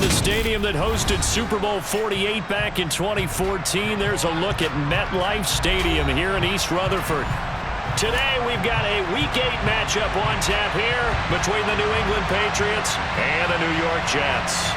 the stadium that hosted Super Bowl 48 back in 2014. There's a look at MetLife Stadium here in East Rutherford. Today we've got a Week 8 matchup on tap here between the New England Patriots and the New York Jets.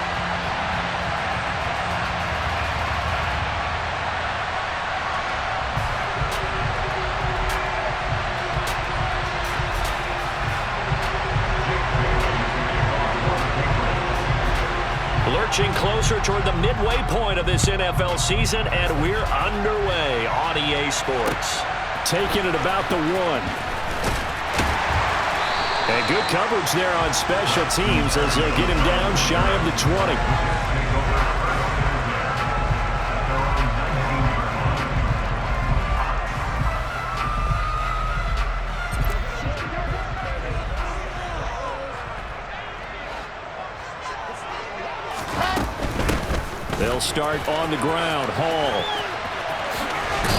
Lurching closer toward the midway point of this NFL season, and we're underway on EA Sports. Taking it about the 1. And good coverage there on special teams as they'll get him down shy of the 20. They'll start on the ground. Hall.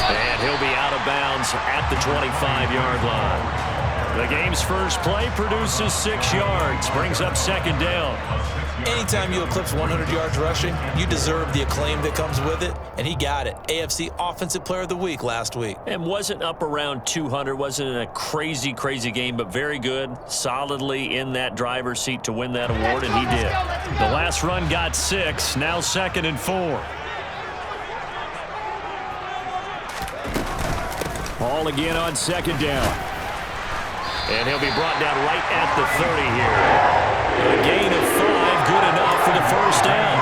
And he'll be out of bounds at the 25-yard line. The game's first play produces 6 yards. Brings up second down. Anytime you eclipse 100 yards rushing, you deserve the acclaim that comes with it, and he got it. AFC Offensive Player of the Week last week. And wasn't up around 200. Wasn't in a crazy game, but very good. Solidly in that driver's seat to win that award, and he did. The last run got 6. Now 2nd and 4. Ball again on second down. And he'll be brought down right at the 30 here. A gain of 5, good enough for the first down.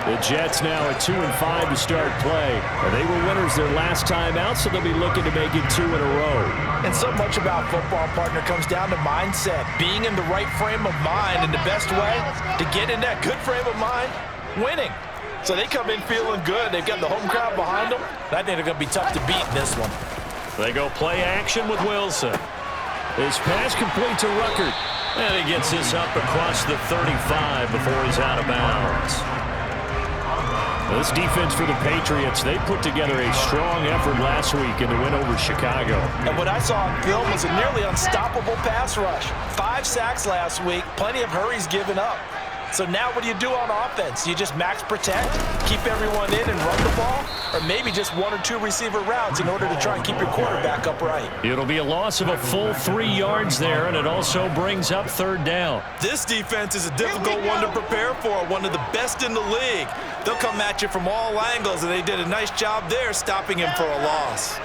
The Jets now at 2-5 to start play. They were winners their last time out, so they'll be looking to make it 2 in a row. And so much about football, partner, comes down to mindset. Being in the right frame of mind, and the best way to get in that good frame of mind, winning. So they come in feeling good. They've got the home crowd behind them. I think they're going to be tough to beat in this one. They go play action with Wilson. His pass complete to Ruckert. And he gets this up across the 35 before he's out of bounds. This defense for the Patriots, they put together a strong effort last week in the win over Chicago. And what I saw on film was a nearly unstoppable pass rush. 5 sacks last week, plenty of hurries given up. So now what do you do on offense? You just max protect, keep everyone in and run the ball, or maybe just 1 or 2 receiver routes in order to try and keep your quarterback upright. It'll be a loss of a full 3 yards there, and it also brings up 3rd down. This defense is a difficult one to prepare for, one of the best in the league. They'll come at you from all angles, and they did a nice job there stopping him for a loss.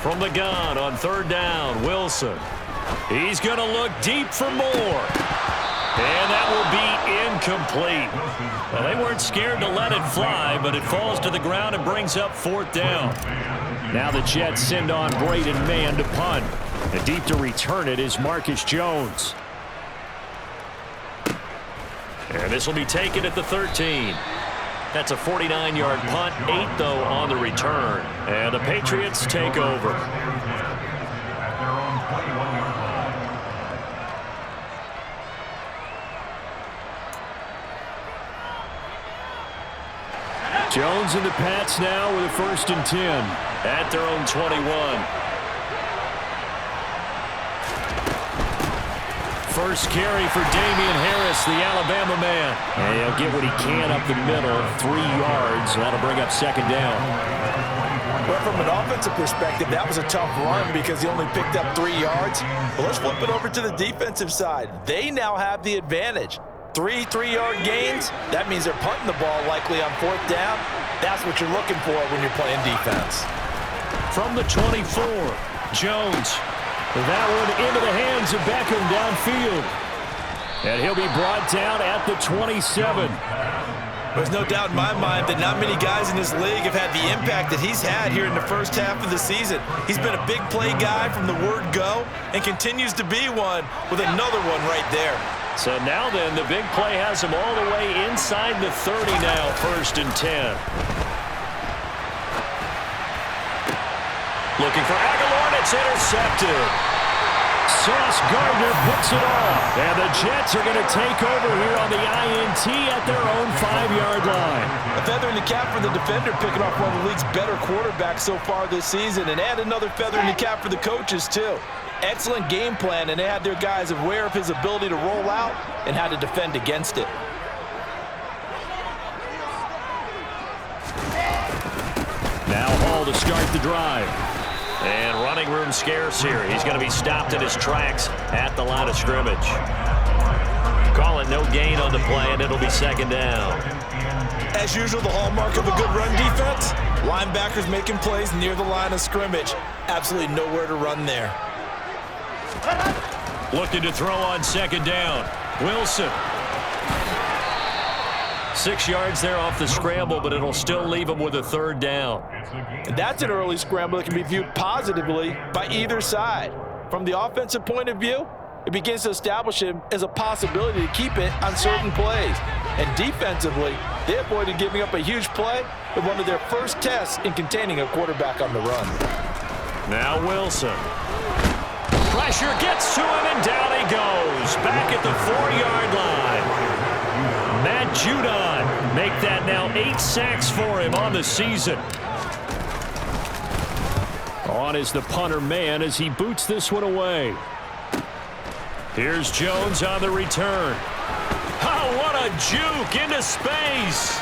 From the gun on 3rd down, Wilson. He's going to look deep for more. And that will be incomplete. Well, they weren't scared to let it fly, but it falls to the ground and brings up 4th down. Now the Jets send on Braden Mann to punt. And deep to return it is Marcus Jones. And this will be taken at the 13. That's a 49-yard punt, 8 though on the return. And the Patriots take over. Jones and the Pats now with a 1st and 10 at their own 21. First carry for Damian Harris, the Alabama man. And he'll get what he can up the middle, 3 yards. That'll bring up 2nd down. Well, from an offensive perspective, that was a tough run because he only picked up 3 yards. But let's flip it over to the defensive side. They now have the advantage. 3 3-yard gains, that means they're punting the ball likely on 4th down. That's what you're looking for when you're playing defense. From the 24, Jones. That one into the hands of Beckham downfield. And he'll be brought down at the 27. There's no doubt in my mind that not many guys in this league have had the impact that he's had here in the first half of the season. He's been a big play guy from the word go and continues to be one with another one right there. So now then, the big play has him all the way inside the 30 now, 1st and 10. Looking for Aguilar, and it's intercepted. Sauce Gardner picks it off. And the Jets are going to take over here on the INT at their own 5-yard line. A feather in the cap for the defender, picking off one of the league's better quarterbacks so far this season, and add another feather in the cap for the coaches, too. Excellent game plan, and they had their guys aware of his ability to roll out and how to defend against it. Now Hall to start the drive. And running room scarce here. He's going to be stopped in his tracks at the line of scrimmage. Call it no gain on the play, and it'll be second down. As usual, the hallmark of a good run defense, linebackers making plays near the line of scrimmage. Absolutely nowhere to run there. Looking to throw on second down. Wilson. 6 yards there off the scramble, but it'll still leave him with a third down. And that's an early scramble that can be viewed positively by either side. From the offensive point of view, it begins to establish him as a possibility to keep it on certain plays. And defensively, they avoided giving up a huge play with one of their first tests in containing a quarterback on the run. Now Wilson. Pressure gets to him, and down he goes. Back at the 4-yard line. Matt Judon make that now 8 sacks for him on the season. On is the punter man as he boots this one away. Here's Jones on the return. Oh, what a juke into space.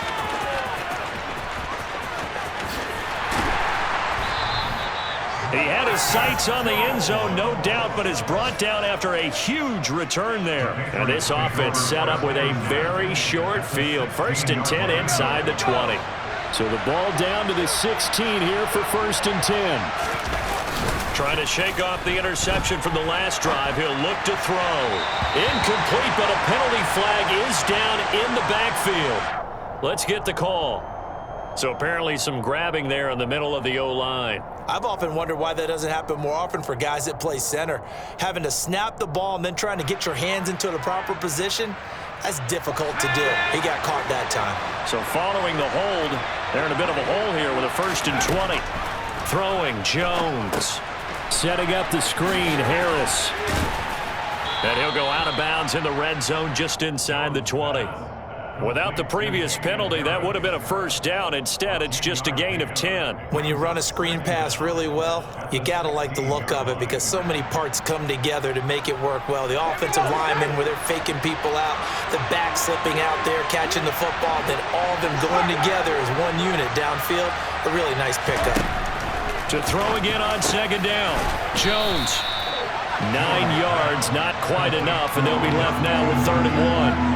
He had his sights on the end zone, no doubt, but is brought down after a huge return there. And this offense set up with a very short field. 1st and 10 inside the 20. So the ball down to the 16 here for 1st and 10. Trying to shake off the interception from the last drive. He'll look to throw. Incomplete, but a penalty flag is down in the backfield. Let's get the call. So apparently some grabbing there in the middle of the O-line. I've often wondered why that doesn't happen more often for guys that play center. Having to snap the ball and then trying to get your hands into the proper position, that's difficult to do. He got caught that time. So following the hold, they're in a bit of a hole here with a 1st and 20. Throwing Jones. Setting up the screen, Harris. And he'll go out of bounds in the red zone just inside the 20. Without the previous penalty, that would have been a 1st down. Instead, it's just a gain of 10. When you run a screen pass really well, you got to like the look of it because so many parts come together to make it work well. The offensive linemen, where they're faking people out, the back slipping out there, catching the football, then all of them going together as one unit downfield. A really nice pickup. To throw again on second down. Jones. 9 yards, not quite enough, and they'll be left now with 3rd and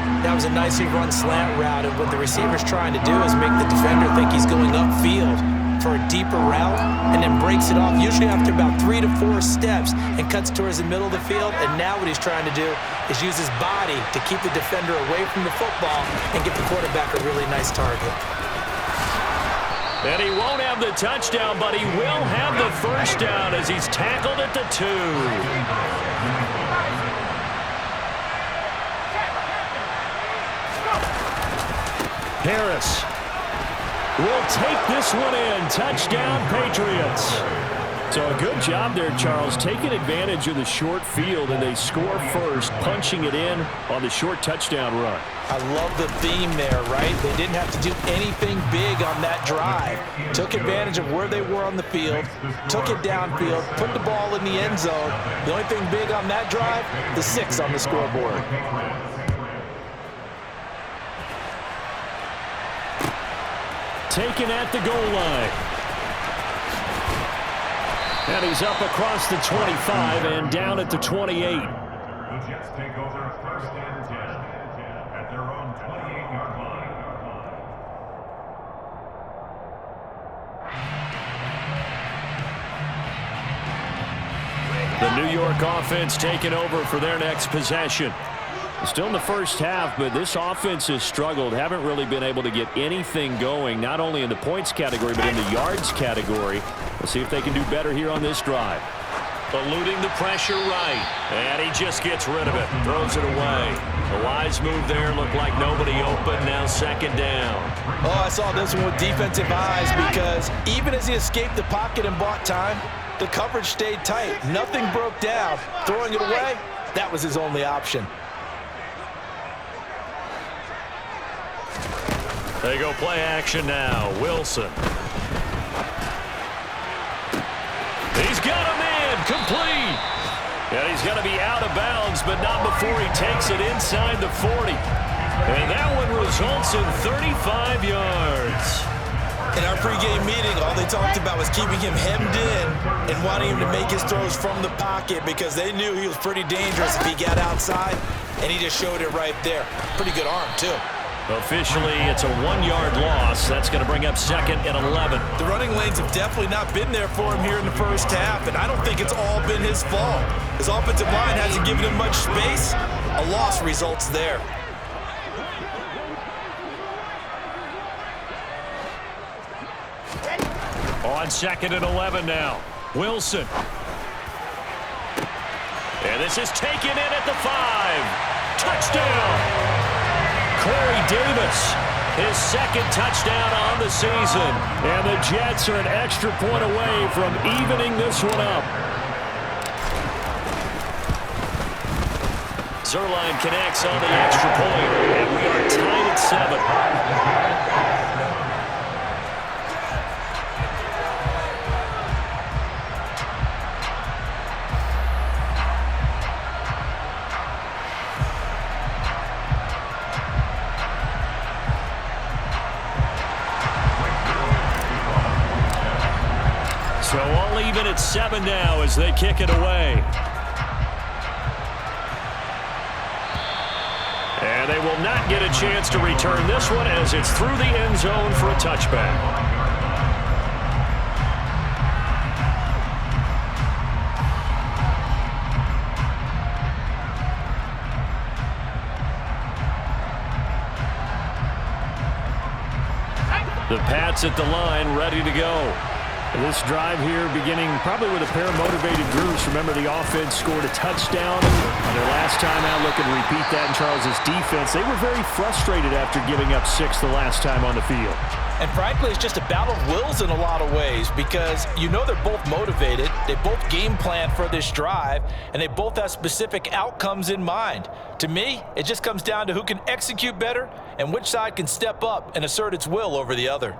1. That was a nicely run slant route, and what the receiver's trying to do is make the defender think he's going upfield for a deeper route, and then breaks it off, usually after about 3 to 4 steps, and cuts towards the middle of the field. And now what he's trying to do is use his body to keep the defender away from the football and get the quarterback a really nice target. And he won't have the touchdown, but he will have the 1st down as he's tackled at the 2. Harris will take this one in. Touchdown, Patriots. So a good job there, Charles, taking advantage of the short field, and they score first, punching it in on the short touchdown run. I love the theme there, right? They didn't have to do anything big on that drive. Took advantage of where they were on the field, took it downfield, put the ball in the end zone. The only thing big on that drive, the 6 on the scoreboard. Taken at the goal line. And he's up across the 25 and down at the 28. The Jets take over 1st and 10 at their own 28-yard line. The New York offense taking over for their next possession. Still in the first half, but this offense has struggled. Haven't really been able to get anything going, not only in the points category, but in the yards category. We'll see if they can do better here on this drive. Eluding the pressure right, and he just gets rid of it, throws it away. A wise move there, looked like nobody open, now 2nd down. Oh, I saw this one with defensive eyes because even as he escaped the pocket and bought time, the coverage stayed tight. Nothing broke down. Throwing it away, that was his only option. They go play action now. Wilson. He's got a man. Complete. he's going to be out of bounds, but not before he takes it inside the 40. And that one results in 35 yards. In our pregame meeting, all they talked about was keeping him hemmed in and wanting him to make his throws from the pocket because they knew he was pretty dangerous if he got outside, and he just showed it right there. Pretty good arm, too. Officially, it's a 1-yard loss. That's going to bring up 2nd and 11. The running lanes have definitely not been there for him here in the first half, and I don't think it's all been his fault. His offensive line hasn't given him much space. A loss results there. On 2nd and 11 now. Wilson. And this is taken in at the 5. Touchdown! Corey Davis, his 2nd touchdown on the season. And the Jets are an extra point away from evening this one up. Zerline connects on the extra point, and we are tied at 7. So all even at 7 now as they kick it away. And they will not get a chance to return this one as it's through the end zone for a touchback. The Pats at the line, ready to go. This drive here beginning probably with a pair of motivated groups. Remember, the offense scored a touchdown on their last time out. Looking to repeat that in Charles's defense. They were very frustrated after giving up 6 the last time on the field. And frankly, it's just a battle of wills in a lot of ways because you know they're both motivated. They both game plan for this drive, and they both have specific outcomes in mind. To me, it just comes down to who can execute better and which side can step up and assert its will over the other.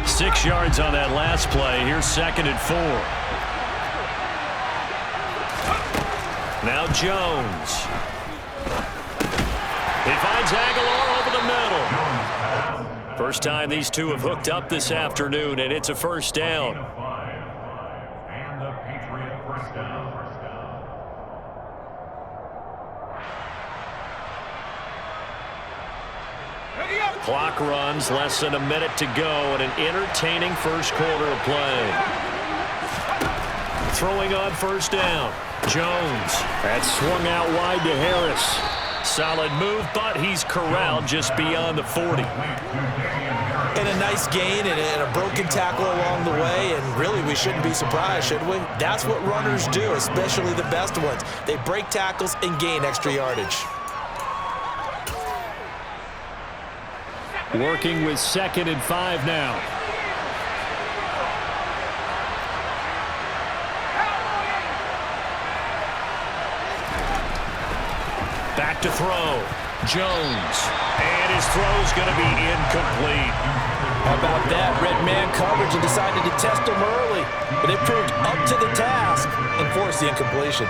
6 yards on that last play. Here's 2nd and 4. Now Jones. He finds Aguilar over the middle. First time these two have hooked up this afternoon, and it's a first down. And the Patriot first down. Clock runs, less than a minute to go, and an entertaining first quarter of play. Throwing on first down. Jones. That swung out wide to Harris. Solid move, but he's corralled just beyond the 40. And a nice gain and a broken tackle along the way, and really we shouldn't be surprised, should we? That's what runners do, especially the best ones. They break tackles and gain extra yardage. Working with 2nd and 5 now. Back to throw. Jones. And his throw's going to be incomplete. How about that? Red man coverage and decided to test him early. But they proved up to the task and forced the incompletion.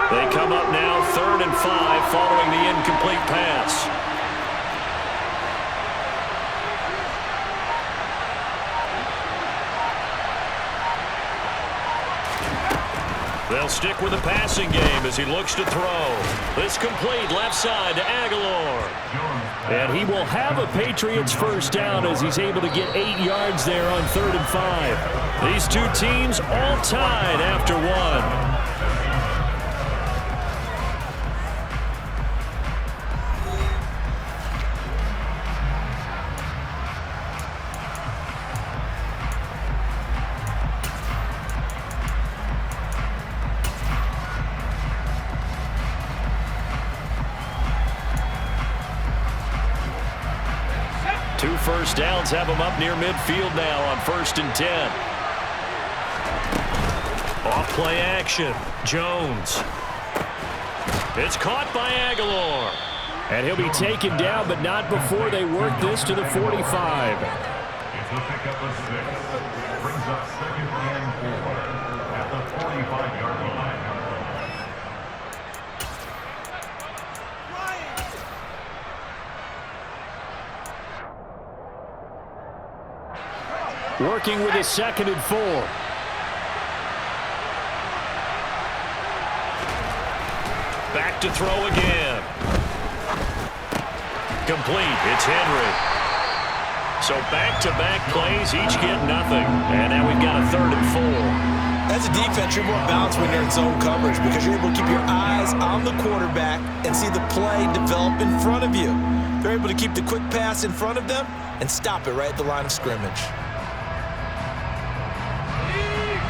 They come up now 3rd and 5 following the incomplete pass. They'll stick with the passing game as he looks to throw. This complete left side to Aguilar. And he will have a Patriots first down as he's able to get 8 yards there on 3rd and 5. These two teams all tied after one. 2 first downs have them up near midfield now on 1st and 10. Off play action. Jones. It's caught by Aguilar. And he'll be taken down, but not before they work this to the 45. It's a pickup of 6. Brings up 2nd and 4 at the 45-yard line. Working with a 2nd and 4. Back to throw again. Complete. It's Henry. So back-to-back plays, each get nothing. And now we've got a 3rd and 4. As a defense, you're more balanced when you're in zone coverage because you're able to keep your eyes on the quarterback and see the play develop in front of you. They're able to keep the quick pass in front of them and stop it right at the line of scrimmage.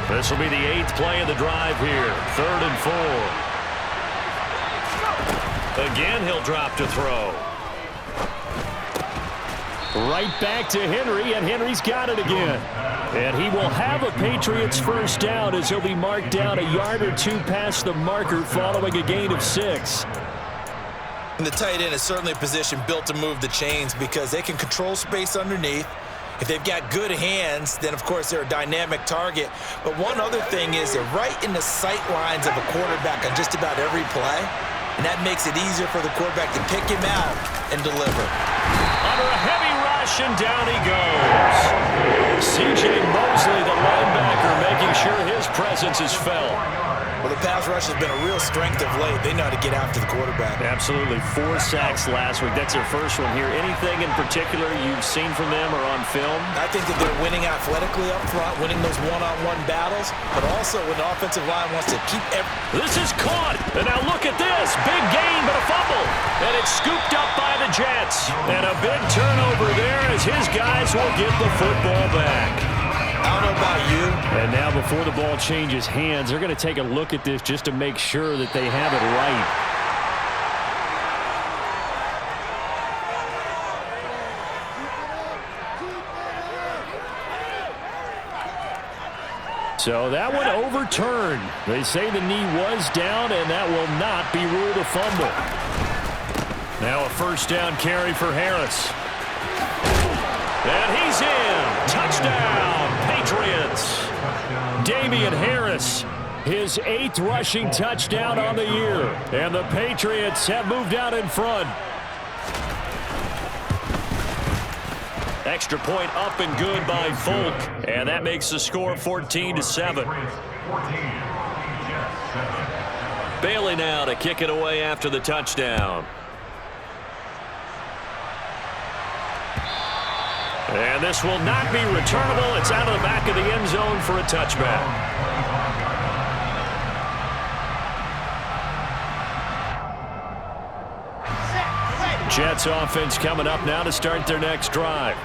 This will be the 8th play of the drive here. 3rd and 4. Again, he'll drop to throw. Right back to Henry, and Henry's got it again. And he will have a Patriots first down as he'll be marked down a yard or 2 past the marker following a gain of 6. And the tight end is certainly a position built to move the chains because they can control space underneath. If they've got good hands, then of course they're a dynamic target. But one other thing is they're right in the sight lines of a quarterback on just about every play. And that makes it easier for the quarterback to pick him out and deliver. Under a heavy rush, and down he goes. C.J. Mosley, the linebacker, making sure his presence is felt. Well, the pass rush has been a real strength of late. They know how to get after the quarterback. Absolutely. 4 sacks last week. That's their first one here. Anything in particular you've seen from them or on film? I think that they're winning athletically up front, winning those one-on-one battles, but also when the offensive line wants to keep This is caught. And now look at this. Big gain, but a fumble. And it's scooped up by the Jets. And a big turnover there as his guys will get the football back. I don't know about you. And now before the ball changes hands, they're going to take a look at this just to make sure that they have it right. So that one overturned. They say the knee was down, and that will not be ruled a fumble. Now a first down carry for Harris. And he's in. Touchdown, Patriots. Damian Harris, his 8th rushing touchdown on the year. And the Patriots have moved out in front. Extra point up and good by Folk. And that makes the score 14-7. Bailey now to kick it away after the touchdown. And this will not be returnable. It's out of the back of the end zone for a touchback. Jets offense coming up now to start their next drive.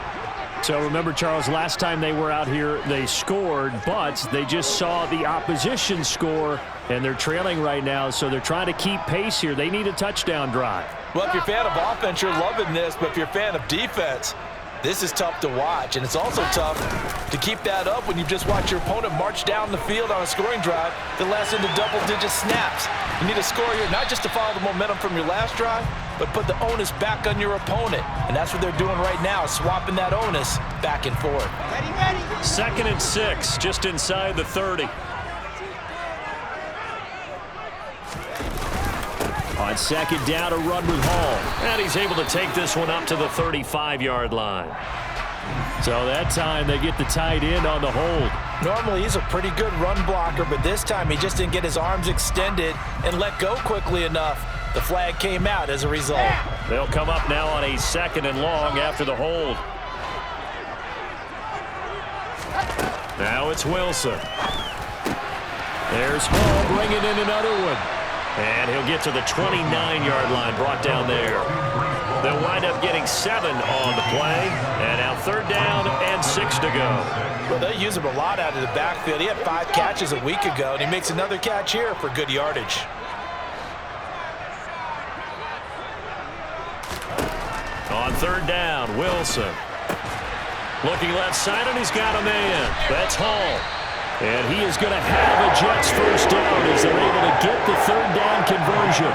So remember, Charles, last time they were out here, they scored, but they just saw the opposition score, and they're trailing right now, so they're trying to keep pace here. They need a touchdown drive. Well, if you're a fan of offense, you're loving this, but if you're a fan of defense, this is tough to watch, and it's also tough to keep that up when you just watch your opponent march down the field on a scoring drive that lasts into double-digit snaps. You need a score here, not just to follow the momentum from your last drive, but put the onus back on your opponent. And that's what they're doing right now, swapping that onus back and forth. 2nd and 6, just inside the 30. On 2nd down, a run with Hall. And he's able to take this one up to the 35-yard line. So that time they get the tight end on the hold. Normally he's a pretty good run blocker, but this time he just didn't get his arms extended and let go quickly enough. The flag came out as a result. They'll come up now on a 2nd and long after the hold. Now it's Wilson. There's Hall bringing in another one. And he'll get to the 29-yard line, brought down there. They'll wind up getting 7 on the play. And now 3rd down and 6 to go. Well, they use him a lot out of the backfield. He had 5 catches a week ago, and he makes another catch here for good yardage. On 3rd down, Wilson. Looking left side, and he's got a man. That's Hall. And he is going to have a Jets first down as they're able to get the third down conversion.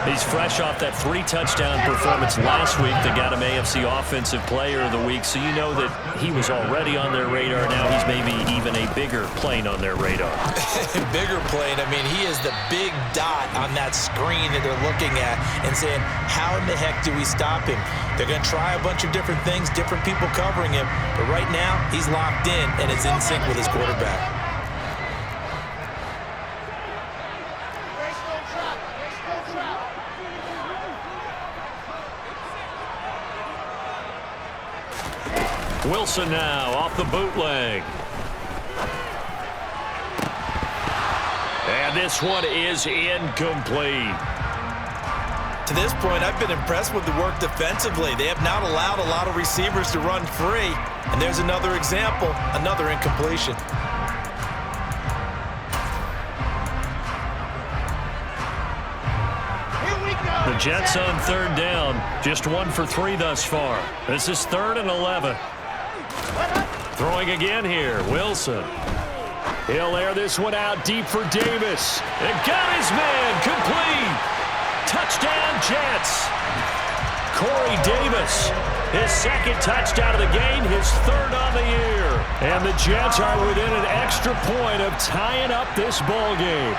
He's fresh off that 3-touchdown performance last week that got him AFC Offensive Player of the Week, so you know that he was already on their radar. Now he's maybe even a bigger plane on their radar. Bigger plane. I mean, he is the big dot on that screen that they're looking at and saying, how in the heck do we stop him? They're going to try a bunch of different things, different people covering him, but right now he's locked in and it's in sync with his quarterback. Wilson now off the bootleg. And this one is incomplete. To this point, I've been impressed with the work defensively. They have not allowed a lot of receivers to run free. And there's another example, another incompletion. The Jets on third down, just 1 for 3 thus far. This is 3rd and 11. Throwing again here, Wilson. He'll air this one out deep for Davis. And got his man, complete. Touchdown, Jets. Corey Davis, his 2nd touchdown of the game, his 3rd on the year. And the Jets are within an extra point of tying up this ball game.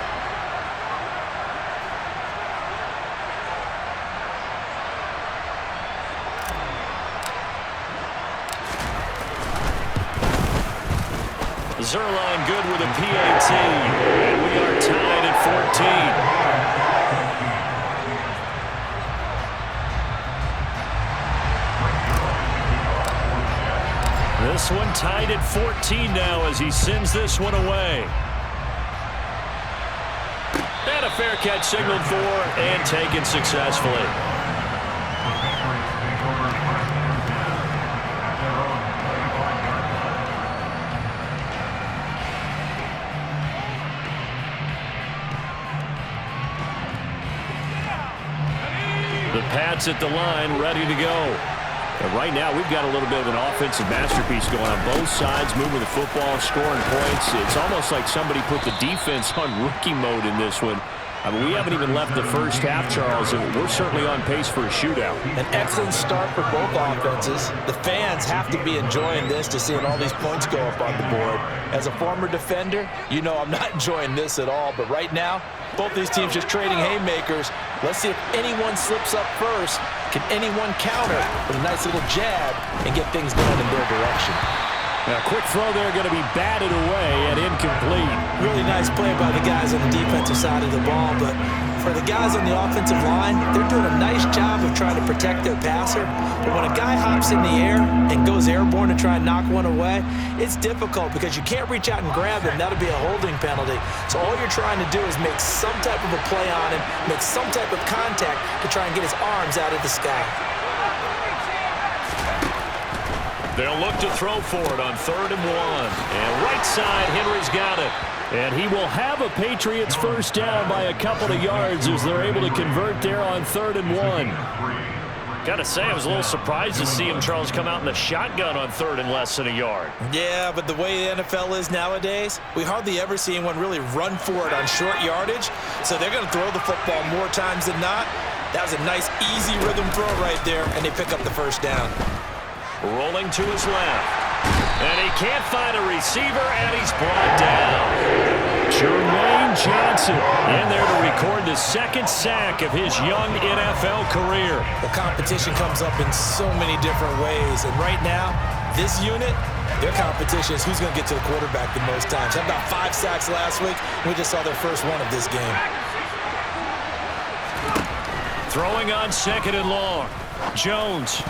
Zerline good with a PAT, and we are tied at 14. This one tied at 14 now as he sends this one away. And a fair catch signaled for and taken successfully. The Pats at the line, ready to go. And right now, we've got a little bit of an offensive masterpiece going on both sides, moving the football, scoring points. It's almost like somebody put the defense on rookie mode in this one. I mean, we haven't even left the first half, Charles, and we're certainly on pace for a shootout. An excellent start for both offenses. The fans have to be enjoying this to seeing all these points go up on the board. As a former defender, you know I'm not enjoying this at all, but right now, both these teams just trading haymakers. Let's see if anyone slips up first. Can anyone counter with a nice little jab and get things going in their direction? Now, quick throw there, going to be batted away and incomplete. Really nice play by the guys on the defensive side of the ball, but for the guys on the offensive line, they're doing a nice job of trying to protect their passer. But when a guy hops in the air and goes airborne to try and knock one away, it's difficult because you can't reach out and grab him. That'll be a holding penalty. So all you're trying to do is make some type of a play on him, make some type of contact to try and get his arms out of the sky. They'll look to throw for it on 3rd and 1. And right side, Henry's got it. And he will have a Patriots first down by a couple of yards as they're able to convert there on 3rd and 1. Got to say, I was a little surprised to see him, Charles, come out in the shotgun on 3rd and less than a yard. Yeah, but the way the NFL is nowadays, we hardly ever see anyone really run for it on short yardage. So they're going to throw the football more times than not. That was a nice, easy rhythm throw right there, and they pick up the first down. Rolling to his left. And he can't find a receiver, and he's brought down. Jermaine Johnson in there to record the 2nd sack of his young NFL career. The competition comes up in so many different ways, and right now, this unit, their competition is who's going to get to the quarterback the most times. Had about 5 sacks last week. We just saw their first one of this game. Throwing on 2nd and long. Jones.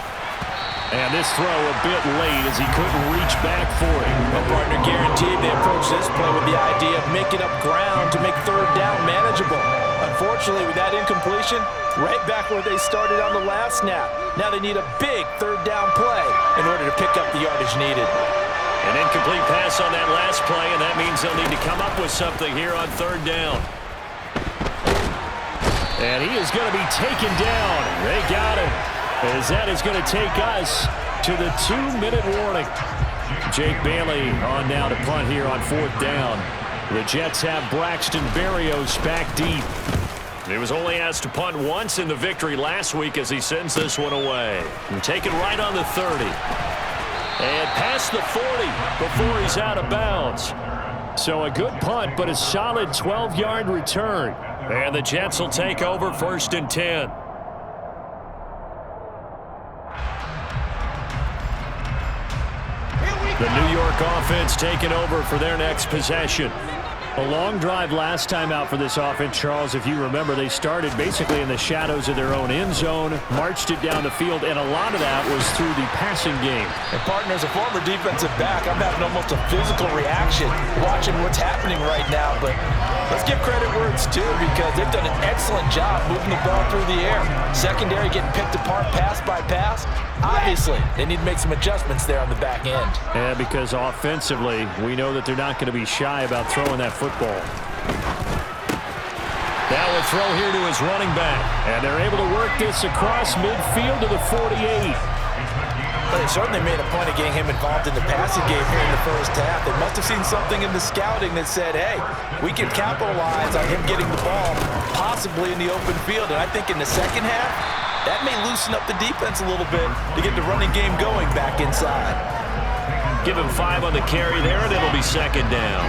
And this throw a bit late as he couldn't reach back for it. Well, partner, guaranteed they approach this play with the idea of making up ground to make 3rd down manageable. Unfortunately, with that incompletion, right back where they started on the last snap. Now they need a big 3rd down play in order to pick up the yardage needed. An incomplete pass on that last play, and that means they'll need to come up with something here on 3rd down. And he is going to be taken down. They got him. As that is going to take us to the 2-minute warning. Jake Bailey on now to punt here on 4th down. The Jets have Braxton Berrios back deep. He was only asked to punt once in the victory last week as he sends this one away. And taken right on the 30. And past the 40 before he's out of bounds. So a good punt, but a solid 12-yard return. And the Jets will take over 1st and 10. The New York offense taking over for their next possession. A long drive last time out for this offense, Charles. If you remember, they started basically in the shadows of their own end zone, marched it down the field, and a lot of that was through the passing game. And, partner, as a former defensive back, I'm having almost a physical reaction watching what's happening right now. But let's give credit where it's due because they've done an excellent job moving the ball through the air. Secondary getting picked apart pass by pass. Obviously, they need to make some adjustments there on the back end. Yeah, because offensively, we know that they're not going to be shy about throwing that football. Now a throw here to his running back. And they're able to work this across midfield to the 48. But they certainly made a point of getting him involved in the passing game here in the first half. They must have seen something in the scouting that said, hey, we can capitalize on him getting the ball possibly in the open field. And I think in the second half, that may loosen up the defense a little bit to get the running game going back inside. Give him 5 on the carry there, and it'll be 2nd down.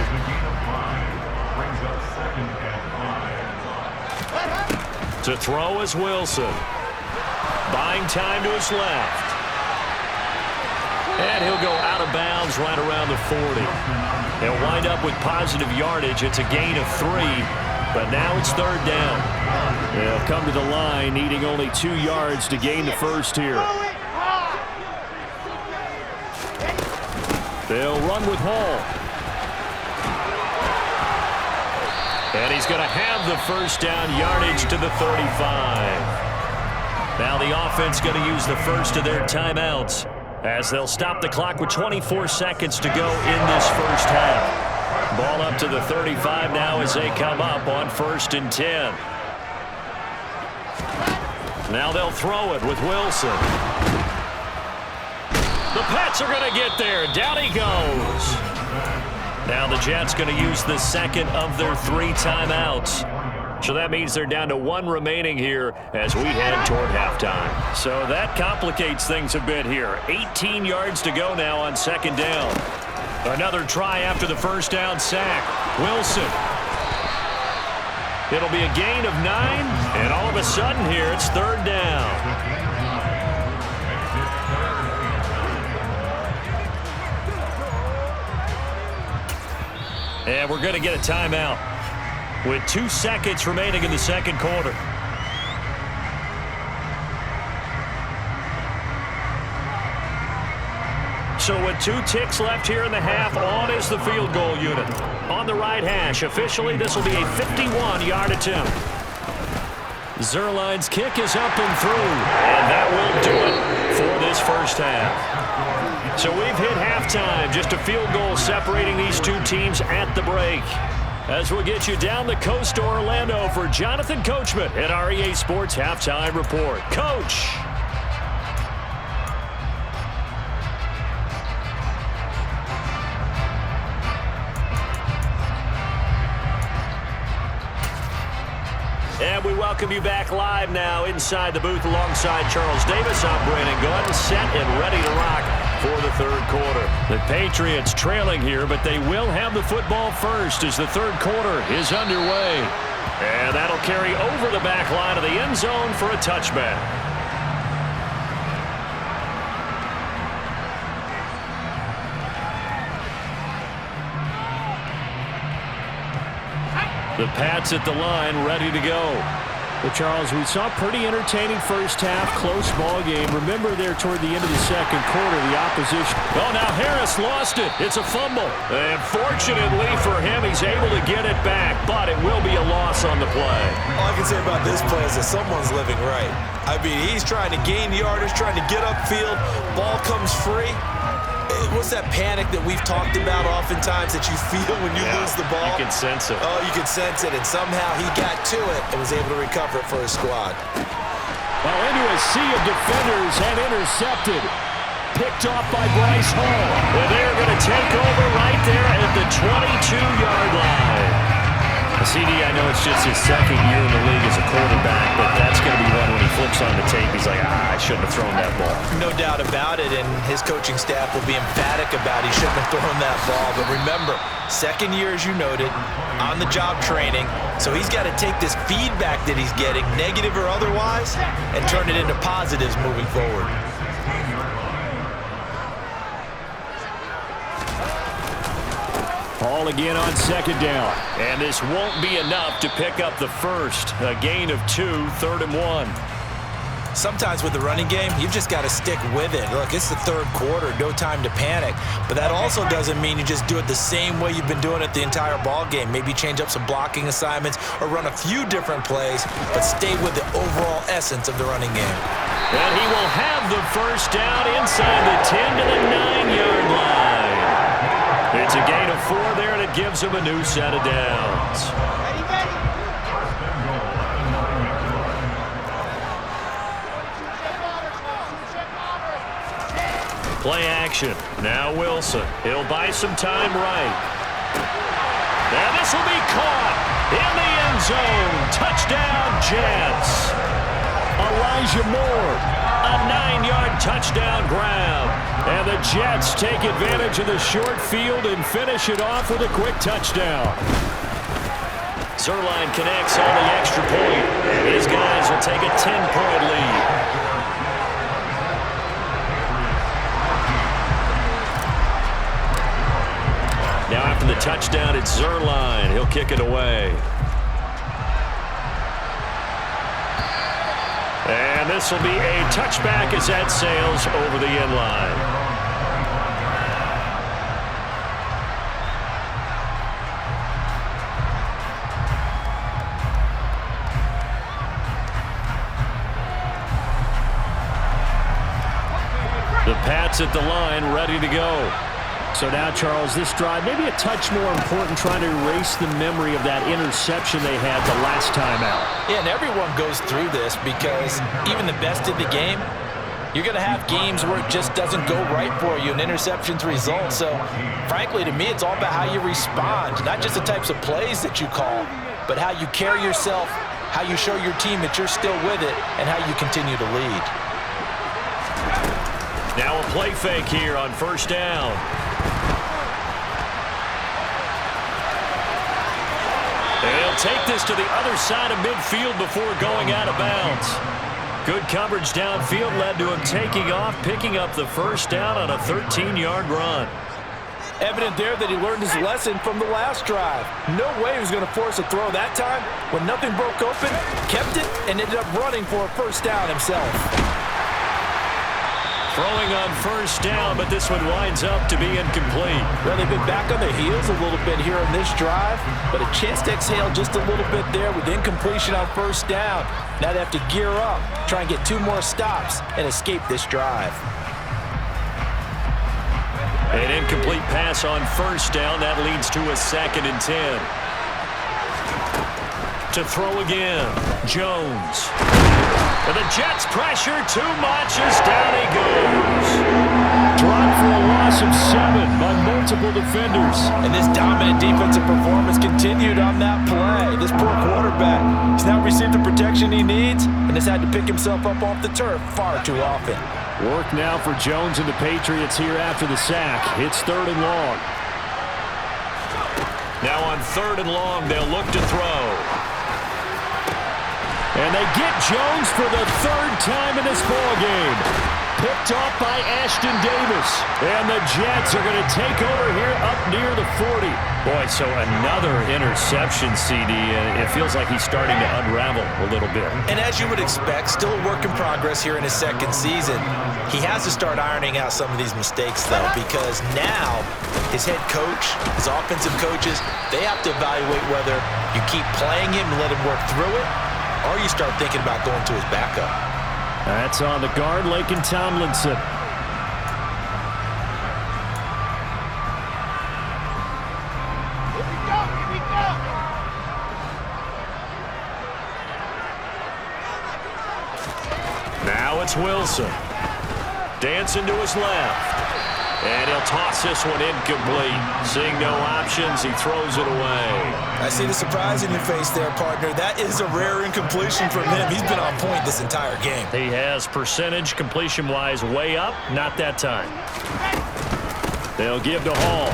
To throw is Wilson. Buying time to his left. And he'll go out of bounds right around the 40. He'll wind up with positive yardage. It's a gain of 3, but now it's 3rd down. They'll come to the line needing only 2 yards to gain the first here. They'll run with Hall. And he's going to have the first down yardage to the 35. Now the offense going to use the first of their timeouts as they'll stop the clock with 24 seconds to go in this first half. Ball up to the 35 now as they come up on 1st and 10. Now they'll throw it with Wilson. The Pats are going to get there. Down he goes. Now the Jets going to use the second of their 3 timeouts. So that means they're down to 1 remaining here as we head toward halftime. So that complicates things a bit here. 18 yards to go now on 2nd down. Another try after the first down sack. Wilson. It'll be a gain of 9, and all of a sudden here it's 3rd down. And we're going to get a timeout with 2 seconds remaining in the second quarter. So with 2 ticks left here in the half, on is the field goal unit. On the right hash, officially this will be a 51-yard attempt. Zerline's kick is up and through, and that will do it for this first half. So we've hit halftime, just a field goal separating these 2 teams at the break. As we'll get you down the coast to Orlando for Jonathan Coachman at our EA Sports Halftime Report. Coach! And we welcome you back live now inside the booth alongside Charles Davis. I'm Brandon Gunn, set and ready to rock for the 3rd quarter. The Patriots trailing here, but they will have the football first as the 3rd quarter is underway. And that'll carry over the back line of the end zone for a touchback. The Pats at the line, ready to go. Well, Charles, we saw a pretty entertaining first half, close ball game. Remember there toward the end of the second quarter, the opposition. Oh, now Harris lost it. It's a fumble. And fortunately for him, he's able to get it back, but it will be a loss on the play. All I can say about this play is that someone's living right. I mean, he's trying to gain yardage, trying to get upfield. Ball comes free. What's that panic that we've talked about oftentimes that you feel when you lose the ball? You can sense it. Oh, you can sense it, and somehow he got to it and was able to recover it for his squad. Well, into a sea of defenders and intercepted. picked off by Bryce Hall. And they're going to take over right there at the 22-yard line. CD, I know it's just his second year in the league as a quarterback, but that's going to be one when he flips on the tape. He's like, I shouldn't have thrown that ball. No doubt about it, and his coaching staff will be emphatic about he shouldn't have thrown that ball. But remember, second year, as you noted, on-the-job training, so he's got to take this feedback that he's getting, negative or otherwise, and turn it into positives moving forward. Hall again on second down. And this won't be enough to pick up the first. A gain of 2, 3rd and 1. Sometimes with the running game, you've just got to stick with it. Look, it's the third quarter, no time to panic. But that also doesn't mean you just do it the same way you've been doing it the entire ball game. Maybe change up some blocking assignments or run a few different plays, but stay with the overall essence of the running game. And he will have the first down inside the 10 to the 9-yard line. It's a gain of 4 there, and it gives him a new set of downs. Play action. Now Wilson. He'll buy some time right. And this will be caught in the end zone. Touchdown, Jets. Elijah Moore, a 9-yard touchdown grab. And the Jets take advantage of the short field and finish it off with a quick touchdown. Zerline connects on the extra point, and his guys will take a 10-point lead. Now after the touchdown, it's Zerline. He'll kick it away. And this will be a touchback as that sails over the end line. The Pats at the line, ready to go. So now, Charles, this drive maybe a touch more important, trying to erase the memory of that interception they had the last time out. Yeah, and everyone goes through this because even the best in the game, you're going to have games where it just doesn't go right for you and interceptions result. So, frankly, to me, it's all about how you respond, not just the types of plays that you call, but how you carry yourself, how you show your team that you're still with it, and how you continue to lead. Now a play fake here on first down. They'll take this to the other side of midfield before going out of bounds. Good coverage downfield led to him taking off, picking up the first down on a 13-yard run. Evident there that he learned his lesson from the last drive. No way he was going to force a throw that time. When nothing broke open, kept it, and ended up running for a first down himself. Throwing on first down, but this one winds up to be incomplete. Well, they've been back on their heels a little bit here on this drive, but a chance to exhale just a little bit there with incompletion on first down. Now they have to gear up, try and get 2 more stops, and escape this drive. An incomplete pass on first down. That leads to a 2nd and 10. To throw again, Jones. And the Jets pressure too much as down he goes. Dropped for a loss of 7 by multiple defenders. And this dominant defensive performance continued on that play. This poor quarterback has not received the protection he needs and has had to pick himself up off the turf far too often. Work now for Jones and the Patriots here after the sack. It's 3rd and long. Now on 3rd and long, they'll look to throw. And they get Jones for the 3rd time in this ballgame. Picked off by Ashton Davis. And the Jets are going to take over here up near the 40. Boy, so another interception, CD. It feels like he's starting to unravel a little bit. And as you would expect, still a work in progress here in his 2nd season. He has to start ironing out some of these mistakes, though, because now his head coach, his offensive coaches, they have to evaluate whether you keep playing him and let him work through it, or you start thinking about going to his backup. That's on the guard, Laken Tomlinson. Now it's Wilson. Dancing to his left. And he'll toss this one incomplete. Seeing no options, he throws it away. I see the surprise in your face there, partner. That is a rare incompletion from him. He's been on point this entire game. He has percentage completion-wise way up. Not that time. They'll give to Hall.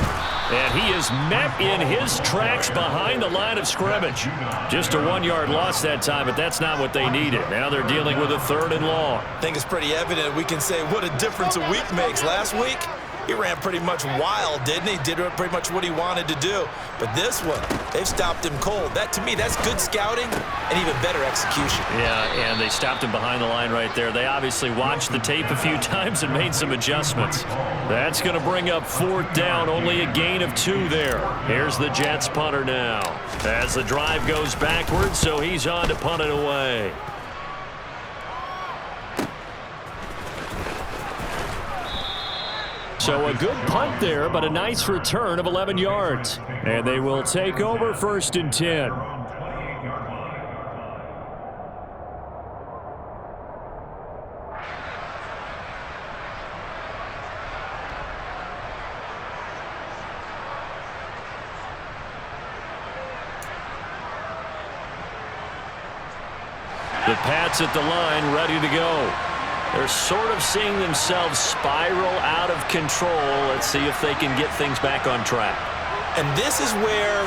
And he is met in his tracks behind the line of scrimmage. Just a 1-yard loss that time, but that's not what they needed. Now they're dealing with a 3rd and long. I think it's pretty evident. We can say what a difference a week makes. Last week, he ran pretty much wild, didn't he? Did pretty much what he wanted to do. But this one, they've stopped him cold. That, to me, that's good scouting and even better execution. Yeah, and they stopped him behind the line right there. They obviously watched the tape a few times and made some adjustments. That's going to bring up 4th down, only a gain of 2 there. Here's the Jets punter now. As the drive goes backwards, so he's on to punt it away. So a good punt there, but a nice return of 11 yards. And they will take over 1st and 10. The Pats at the line, ready to go. They're sort of seeing themselves spiral out of control. Let's see if they can get things back on track. And this is where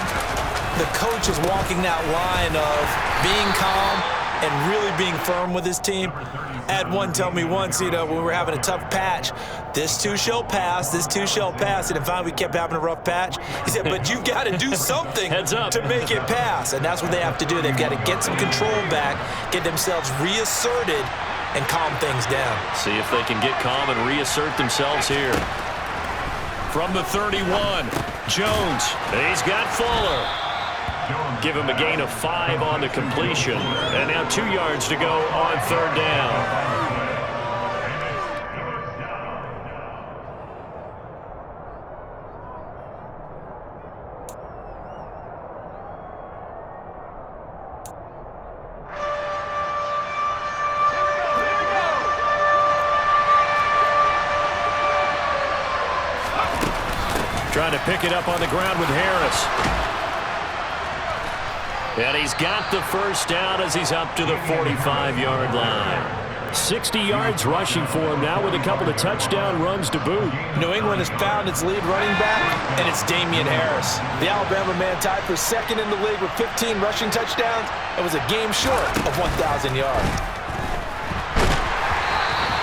the coach is walking that line of being calm and really being firm with his team. I had one tell me once, when we were having a tough patch, this too shall pass, this too shall pass. And finally we kept having a rough patch. He said, but you've got to do something Heads up. to make it pass. And that's what they have to do. They've got to get some control back, get themselves reasserted, and calm things down. See if they can get calm and reassert themselves here. From the 31, Jones. He's got Fuller. Give him a gain of 5 on the completion. And now 2 yards to go on 3rd down. Trying to pick it up on the ground with Harris. And he's got the 1st down as he's up to the 45-yard line. 60 yards rushing for him now with a couple of touchdown runs to boot. New England has found its lead running back, and it's Damian Harris. The Alabama man tied for 2nd in the league with 15 rushing touchdowns. It was a game short of 1,000 yards.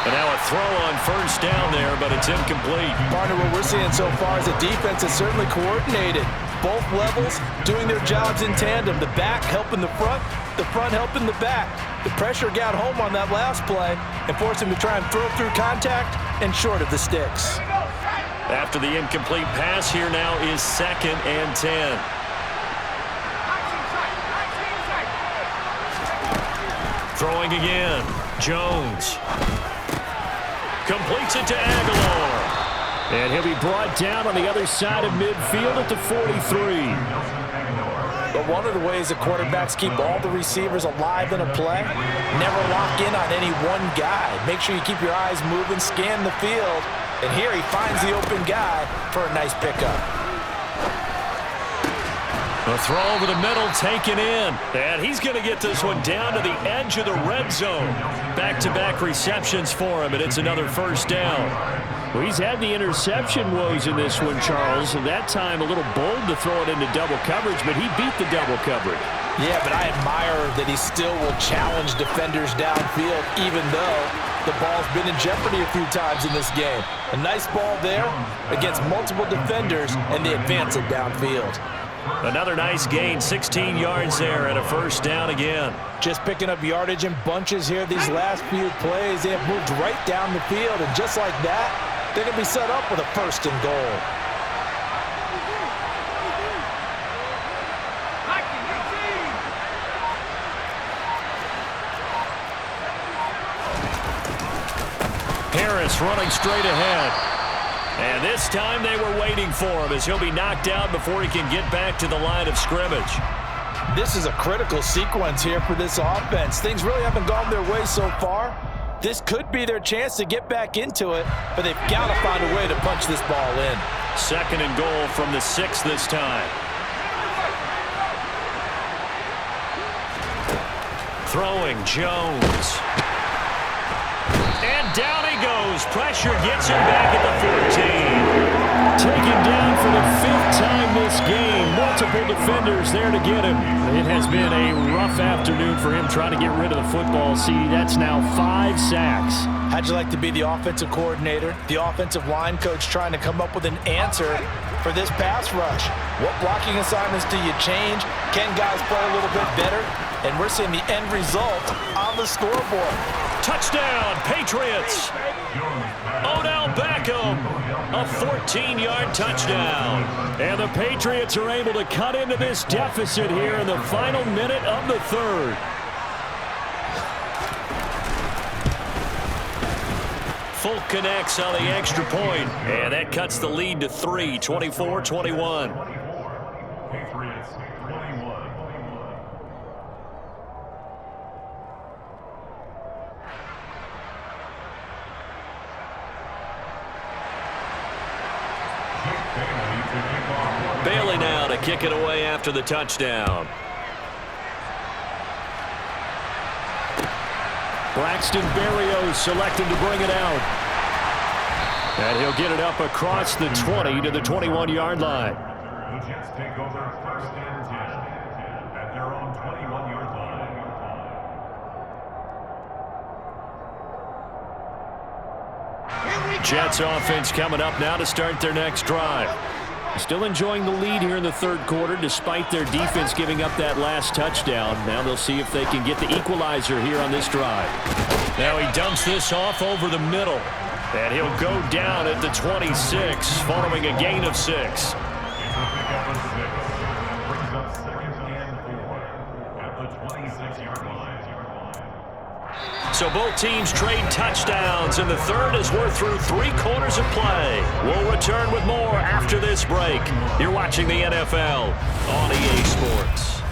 And now a throw on 1st down there, but it's incomplete. Partner, what we're seeing so far is a defense that's certainly coordinated. Both levels doing their jobs in tandem. The back helping the front helping the back. The pressure got home on that last play and forced him to try and throw through contact and short of the sticks. After the incomplete pass, here now is 2nd and 10. Throwing again. Jones. Completes it to Aguilar. And he'll be brought down on the other side of midfield at the 43. But one of the ways the quarterbacks keep all the receivers alive in a play, never lock in on any one guy. Make sure you keep your eyes moving, scan the field, and here he finds the open guy for a nice pickup. A throw over the middle taken in. And he's going to get this one down to the edge of the red zone. Back-to-back receptions for him, and it's another 1st down. Well, he's had the interception woes in this one, Charles, and that time a little bold to throw it into double coverage, but he beat the double coverage. Yeah, but I admire that he still will challenge defenders downfield, even though the ball's been in jeopardy a few times in this game. A nice ball there against multiple defenders, and they advance it downfield. Another nice gain, 16 yards there, and a 1st down again. Just picking up yardage in bunches here these last few plays. They have moved right down the field, and just like that, they're going to be set up with a 1st and goal. Harris running straight ahead. And this time they were waiting for him as he'll be knocked out before he can get back to the line of scrimmage. This is a critical sequence here for this offense. Things really haven't gone their way so far, This could be their chance to get back into it, but they've got to find a way to punch this ball in. 2nd and goal from the 6 this time. Throwing Jones. And down he goes. Pressure gets him back at the 14. Taken down for the 5th time this game. Multiple defenders there to get him. It has been a rough afternoon for him trying to get rid of the football. See, that's now 5 sacks. How'd you like to be the offensive coordinator, the offensive line coach trying to come up with an answer for this pass rush? What blocking assignments do you change? Can guys play a little bit better? And we're seeing the end result on the scoreboard. Touchdown, Patriots. Odell Beckham, a 14-yard touchdown. And the Patriots are able to cut into this deficit here in the final minute of the 3rd. Folk connects on the extra point, and that cuts the lead to 3, 24-21. Patriots 21. Bailey now to kick it away after the touchdown. Braxton Berrios selected to bring it out. And he'll get it up across the 20 to the 21-yard line. The Jets take over 1st and 10 at their own 21-yard line. Jets offense coming up now to start their next drive. Still enjoying the lead here in the 3rd quarter despite their defense giving up that last touchdown. Now they'll see if they can get the equalizer here on this drive. Now he dumps this off over the middle. And he'll go down at the 26 following a gain of 6. It's a pickup of 6. Brings up 2nd and 4 at the 26-yard line. So both teams trade touchdowns in the 3rd as we're through 3 quarters of play. We'll return with more after this break. You're watching the NFL on EA Sports.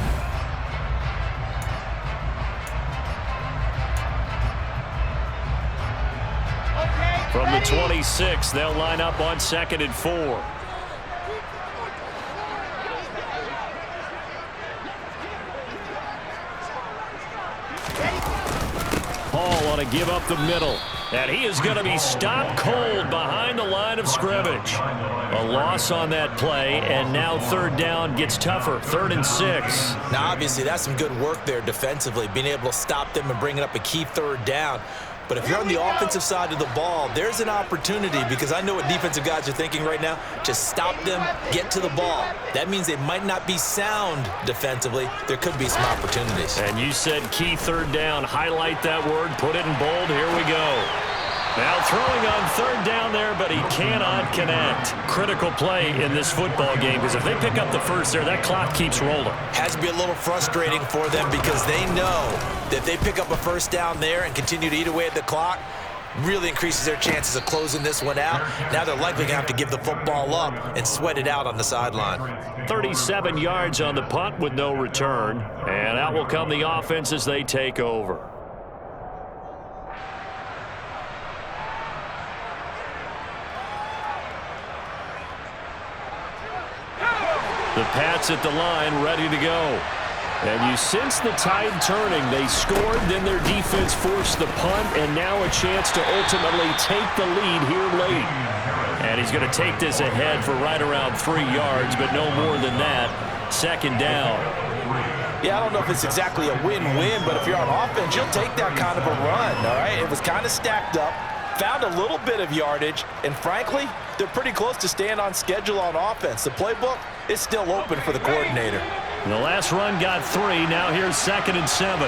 From the 26, they'll line up on 2nd and 4. Paul on a give up the middle. And he is going to be stopped cold behind the line of scrimmage. A loss on that play, and now 3rd down gets tougher. 3rd and 6. Now, obviously, that's some good work there defensively, being able to stop them and bringing up a key 3rd down. But if you're on the offensive side of the ball, there's an opportunity, because I know what defensive guys are thinking right now. Just stop them, get to the ball. That means they might not be sound defensively. There could be some opportunities. And you said key 3rd down. Highlight that word. Put it in bold. Here we go. Now throwing on 3rd down there, but he cannot connect. Critical play in this football game, because if they pick up the 1st there, that clock keeps rolling. Has to be a little frustrating for them, because they know that if they pick up a 1st down there and continue to eat away at the clock, really increases their chances of closing this one out. Now they're likely going to have to give the football up and sweat it out on the sideline. 37 yards on the punt with no return. And out will come the offense as they take over. The Pats at the line, ready to go. And you sense the tide turning. They scored, then their defense forced the punt, and now a chance to ultimately take the lead here late. And he's going to take this ahead for right around 3 yards, but no more than that. 2nd down. Yeah, I don't know if it's exactly a win-win, but if you're on offense, you'll take that kind of a run, all right? It was kind of stacked up, found a little bit of yardage, and frankly, they're pretty close to staying on schedule on offense. The playbook is still open for the coordinator. The last run got 3. Now here's 2nd and 7.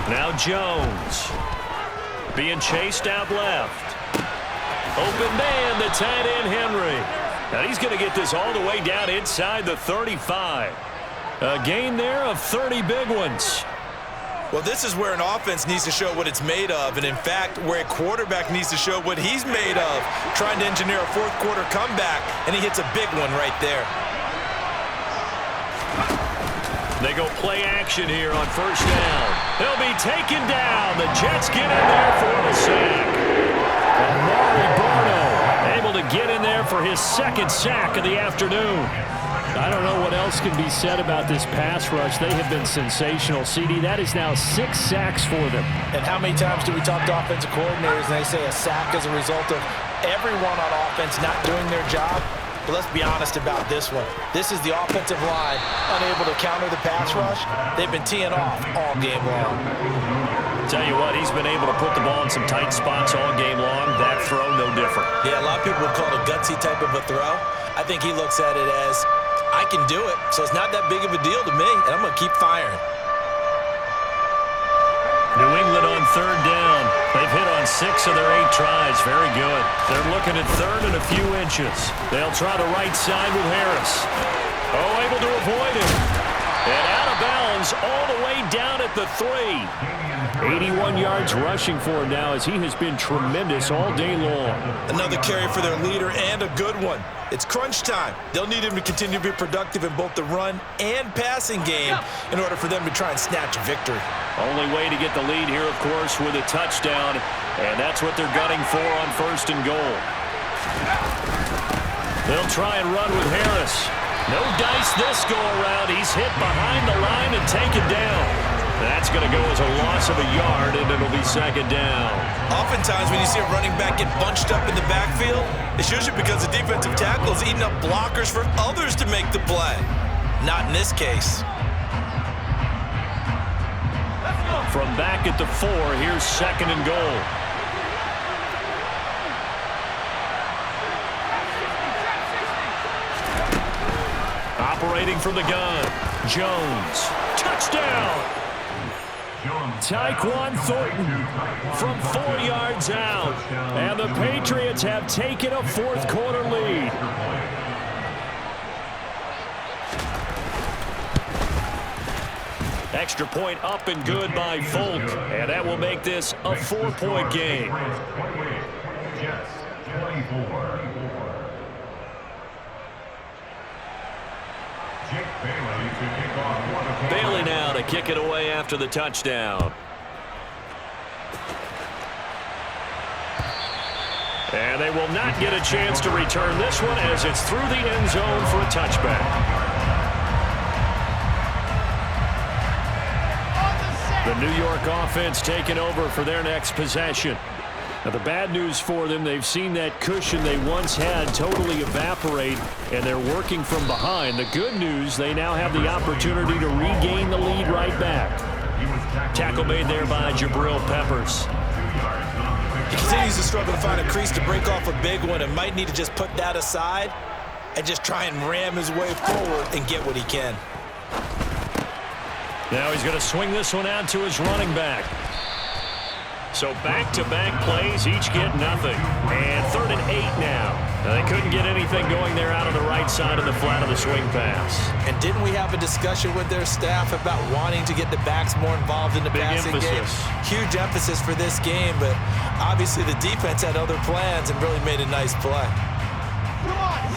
Now Jones being chased out left. Open man, the tight end Henry. And he's going to get this all the way down inside the 35. A gain there of 30 big ones. Well, this is where an offense needs to show what it's made of, and in fact, where a quarterback needs to show what he's made of, trying to engineer a 4th quarter comeback, and he hits a big one right there. They go play action here on first down. He'll be taken down. The Jets get in there for the sack. Amari Barno able to get in there for his second sack of the afternoon. I don't know what else can be said about this pass rush. They have been sensational. CD, that is now 6 sacks for them. And how many times do we talk to offensive coordinators and they say a sack is a result of everyone on offense not doing their job? But let's be honest about this one. This is the offensive line unable to counter the pass rush. They've been teeing off all game long. Tell you what, he's been able to put the ball in some tight spots all game long. That throw, no different. Yeah, a lot of people would call it a gutsy type of a throw. I think he looks at it as, I can do it, so it's not that big of a deal to me, and I'm going to keep firing. New England on third down. They've hit on 6 of their 8 tries. Very good. They're looking at third and a few inches. They'll try the right side with Harris. Oh, able to avoid him. And out of bounds all the way down at the 3. 81 yards rushing for him now as he has been tremendous all day long. Another carry for their leader and a good one. It's crunch time. They'll need him to continue to be productive in both the run and passing game in order for them to try and snatch a victory. Only way to get the lead here, of course, with a touchdown, and that's what they're gunning for on first and goal. They'll try and run with Harris. No dice this go-around. He's hit behind the line and taken down. That's going to go as a loss of a yard, and it'll be second down. Oftentimes when you see a running back get bunched up in the backfield, it's usually because the defensive tackle is eating up blockers for others to make the play. Not in this case. From back at the 4, here's second and goal. Operating from the gun, Jones. Touchdown! Tyquan Thornton from 4 yards out. And the Patriots have taken a fourth-quarter lead. Extra point up and good by Folk. And that will make this a 4-point game. Jets 24. Bailey now to kick it away after the touchdown. And they will not get a chance to return this one as it's through the end zone for a touchback. The New York offense taking over for their next possession. Now, the bad news for them, they've seen that cushion they once had totally evaporate, and they're working from behind. The good news, they now have the opportunity to regain the lead right back. Tackle made there by Jabril Peppers. He continues to struggle to find a crease to break off a big one and might need to just put that aside and just try and ram his way forward and get what he can. Now he's going to swing this one out to his running back. So back-to-back plays, each get nothing. And 3rd and 8 now. They couldn't get anything going there out on the right side of the flat of the swing pass. And didn't we have a discussion with their staff about wanting to get the backs more involved in the passing game? Huge emphasis for this game, but obviously the defense had other plans and really made a nice play.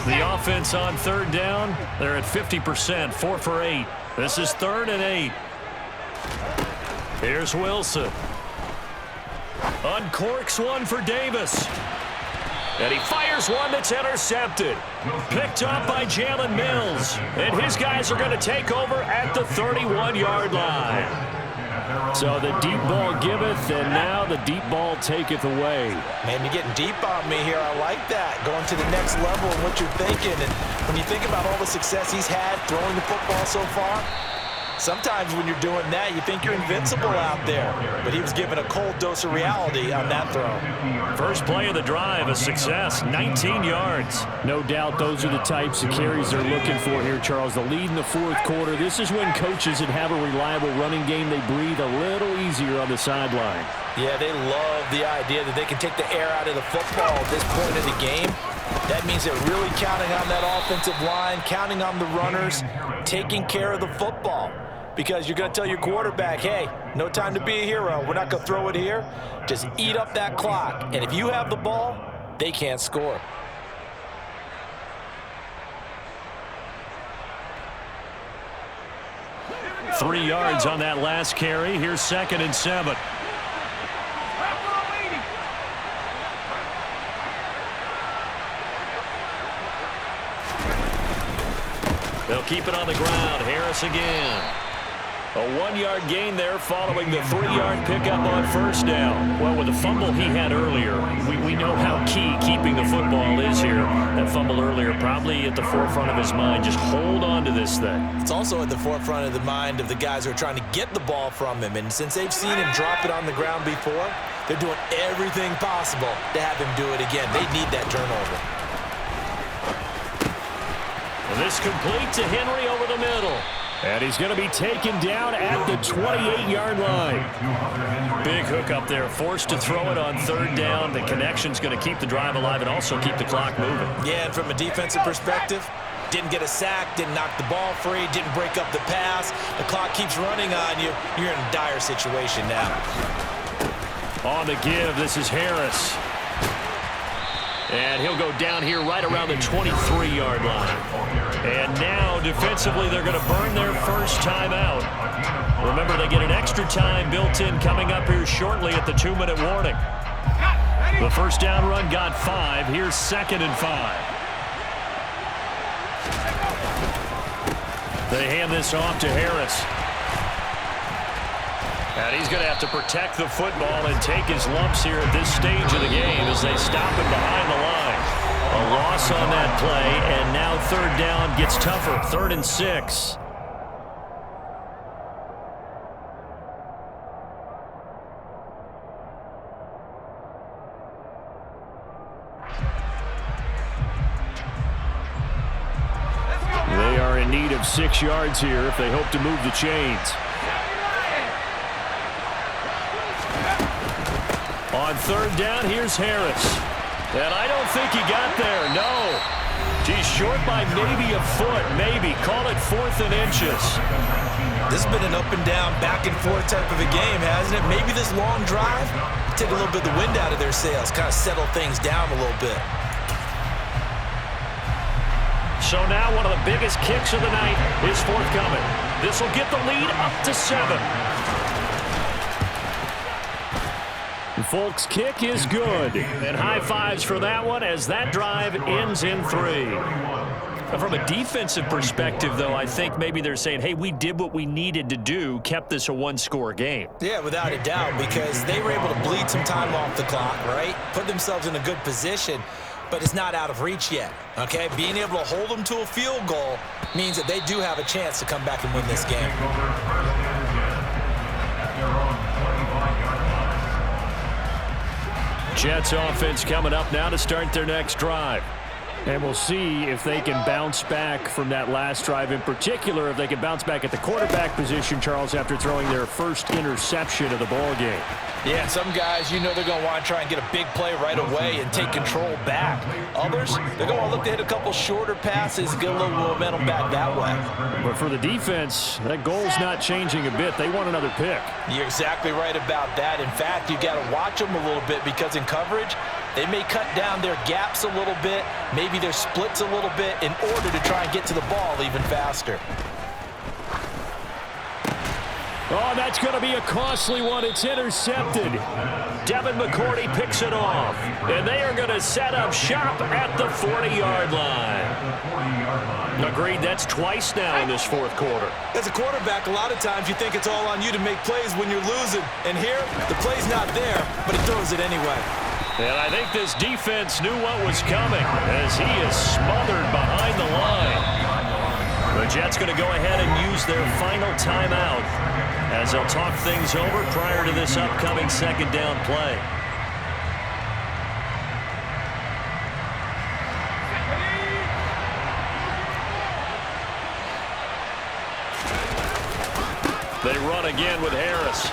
The offense on 3rd down, they're at 50%, 4 for 8. This is 3rd and 8. Here's Wilson. Uncorks one for Davis. And he fires one that's intercepted. Picked up by Jalen Mills. And his guys are going to take over at the 31-yard line. So the deep ball giveth, and now the deep ball taketh away. Man, you're getting deep on me here. I like that. Going to the next level in what you're thinking. And when you think about all the success he's had throwing the football so far, sometimes when you're doing that, you think you're invincible out there. But he was given a cold dose of reality on that throw. First play of the drive, a success, 19 yards. No doubt those are the types of carries they're looking for here, Charles. The lead in the 4th quarter. This is when coaches that have a reliable running game, they breathe a little easier on the sideline. Yeah, they love the idea that they can take the air out of the football at this point of the game. That means they're really counting on that offensive line, counting on the runners, taking care of the football. Because you're going to tell your quarterback, hey, no time to be a hero. We're not going to throw it here. Just eat up that clock. And if you have the ball, they can't score. 3 yards on that last carry. Here's 2nd and 7. They'll keep it on the ground. Harris again. A 1-yard gain there following the 3-yard pickup on 1st down. Well, with the fumble he had earlier, we know how key keeping the football is here. That fumble earlier probably at the forefront of his mind. Just hold on to this thing. It's also at the forefront of the mind of the guys who are trying to get the ball from him. And since they've seen him drop it on the ground before, they're doing everything possible to have him do it again. They need that turnover. And this complete to Henry over the middle. And he's going to be taken down at the 28-yard line. Big hook up there, forced to throw it on 3rd down. The connection's going to keep the drive alive and also keep the clock moving. Yeah, and from a defensive perspective, didn't get a sack, didn't knock the ball free, didn't break up the pass. The clock keeps running on you. You're in a dire situation now. On the give, this is Harris. And he'll go down here right around the 23-yard line. And now, defensively, they're going to burn their first timeout. Remember, they get an extra time built in coming up here shortly at the 2-minute warning. The first down run got 5. Here's 2nd and 5. They hand this off to Harris. And he's going to have to protect the football and take his lumps here at this stage of the game as they stop him behind the line. A loss on that play, and now 3rd down gets tougher. 3rd and 6. They are in need of 6 yards here if they hope to move the chains. On 3rd down, here's Harris. And I don't think he got there, no. He's short by maybe a foot, maybe. Call it 4th and inches. This has been an up and down, back and forth type of a game, hasn't it? Maybe this long drive, take a little bit of the wind out of their sails, kind of settle things down a little bit. So now one of the biggest kicks of the night is forthcoming. This will get the lead up to 7. Folk's kick is good. And high fives for that one as that drive ends in 3. From a defensive perspective, though, I think maybe they're saying, hey, we did what we needed to do, kept this a 1-score game. Yeah, without a doubt, because they were able to bleed some time off the clock, right? Put themselves in a good position, but it's not out of reach yet, okay? Being able to hold them to a field goal means that they do have a chance to come back and win this game. Jets offense coming up now to start their next drive. And we'll see if they can bounce back from that last drive in particular, if they can bounce back at the quarterback position, Charles, after throwing their first interception of the ball game. Yeah, some guys, you know they're going to want to try and get a big play right away and take control back. Others, they're going to want to look to hit a couple shorter passes, get a little momentum back that way. But for the defense, that goal's not changing a bit. They want another pick. You're exactly right about that. In fact, you got to watch them a little bit because in coverage, they may cut down their gaps a little bit, maybe their splits a little bit in order to try and get to the ball even faster. Oh, that's going to be a costly one. It's intercepted. Devin McCourty picks it off. And they are going to set up shop at the 40-yard line. Agreed, that's twice now in this 4th quarter. As a quarterback, a lot of times you think it's all on you to make plays when you're losing. And here, the play's not there, but he throws it anyway. And I think this defense knew what was coming as he is smothered behind the line. The Jets going to go ahead and use their final timeout as they'll talk things over prior to this upcoming 2nd down play. They run again with Harris.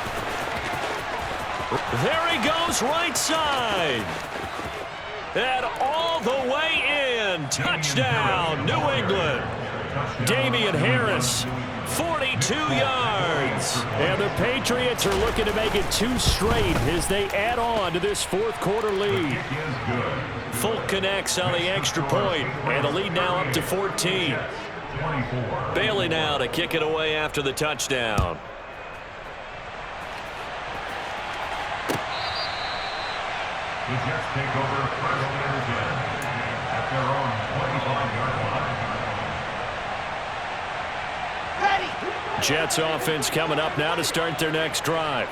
There he goes, right side. And all the way in. Touchdown, New England. Damian Harris, 42 yards. And the Patriots are looking to make it 2 straight as they add on to this 4th quarter lead. Folk connects on the extra point, and the lead now up to 14. 24. Bailey now to kick it away after the touchdown. The Jets take over first and 10 at their own 25-yard line. Jets offense coming up now to start their next drive.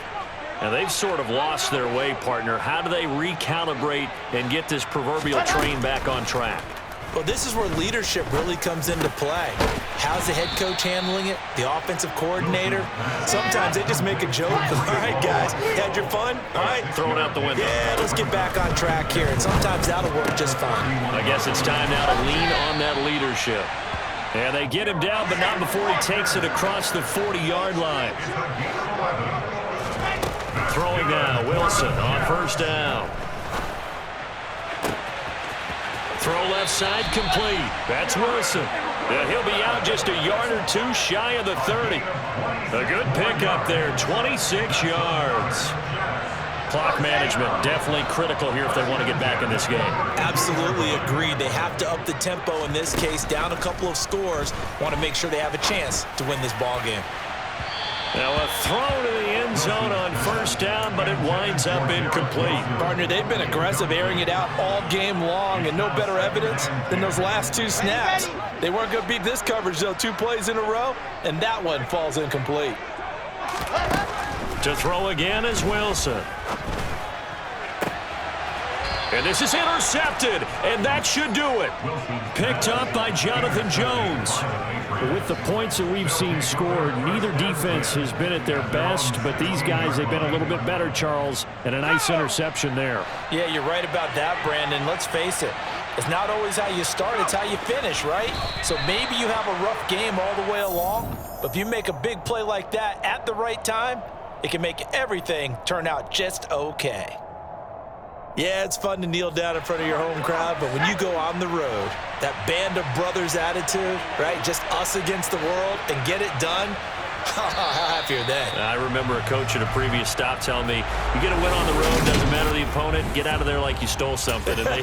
Now, they've sort of lost their way, partner. How do they recalibrate and get this proverbial train back on track? Well, this is where leadership really comes into play. How's the head coach handling it? The offensive coordinator? Sometimes they just make a joke. All right, guys, had your fun? All right. Throw it out the window. Yeah, let's get back on track here. And sometimes that'll work just fine. I guess it's time now to lean on that leadership. And they get him down, but not before he takes it across the 40-yard line. Throwing now, Wilson on first down. Throw left side complete. That's Wilson. He'll be out just a yard or two shy of the 30. A good pickup there, 26 yards. Clock management definitely critical here if they want to get back in this game. Absolutely agreed. They have to up the tempo in this case, down a couple of scores. Want to make sure they have a chance to win this ball game. Now a throw to the end zone on first down, but it winds up incomplete. Partner, they've been aggressive, airing it out all game long, and no better evidence than those last two snaps. They weren't going to beat this coverage, though, 2 plays in a row, and that one falls incomplete. To throw again is Wilson. And this is intercepted, and that should do it. Picked up by Jonathan Jones. With the points that we've seen scored, neither defense has been at their best, but these guys, they've been a little bit better, Charles, and a nice interception there. Yeah, you're right about that, Brandon. Let's face it. It's not always how you start, it's how you finish, right? So maybe you have a rough game all the way along, but if you make a big play like that at the right time, it can make everything turn out just okay. Yeah, it's fun to kneel down in front of your home crowd, but when you go on the road, that band of brothers attitude, right, just us against the world, and get it done, how happy are they? I remember a coach at a previous stop telling me, you get a win on the road, doesn't matter the opponent, get out of there like you stole something. And they